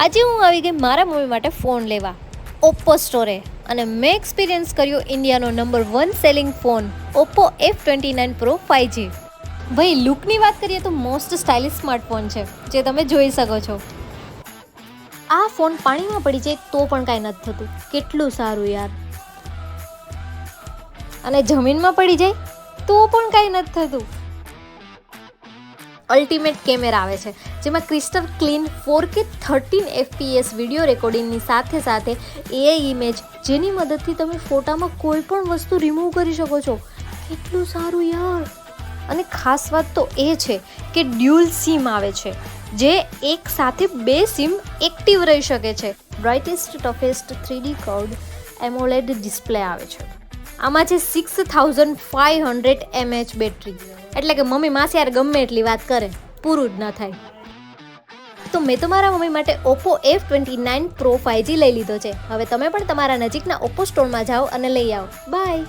આજે હું આવી ગઈ મારા મમ્મી માટે ફોન લેવા ઓપ્પો સ્ટોરે, અને મેં એક્સપિરિયન્સ કર્યો ઇન્ડિયાનો number 1 selling phone Oppo F29 Pro 5G. ભાઈ લુકની વાત કરીએ તો મોસ્ટ સ્ટાઇલિશ સ્માર્ટફોન છે જે તમે જોઈ શકો છો. આ ફોન પાણીમાં પડી જાય તો પણ કાંઈ નથી થતું, કેટલું સારું યાર. અને જમીનમાં પડી જાય તો પણ કાંઈ નથી થતું. અલ્ટિમેટ કેમેરા આવે છે જેમાં crystal clean 4K 13 FPS video રેકોર્ડિંગની સાથે સાથે AI ઇમેજ, જેની મદદથી તમે ફોટામાં કોઈ પણ વસ્તુ રિમૂવ કરી શકો છો. કેટલું સારું યાર. અને ખાસ વાત તો એ છે કે ડ્યુઅલ સિમ આવે છે, જે એક સાથે 2 સિમ એક્ટિવ રહી શકે છે. Brightest toughest 3D curved AMOLED display આવે છે. આમાં છે 6500 mAh બેટરી, એટલે કે મમ્મી માસી યાર ગમે એટલી વાત કરે પૂરું જ ન થાય. તો મેં તો મારા મમ્મી માટે ઓપ્પો F29 Pro 5G લઈ લીધો છે. હવે તમે પણ તમારા નજીકના ઓપ્પો સ્ટોરમાં જાઓ અને લઈ આવો. બાય.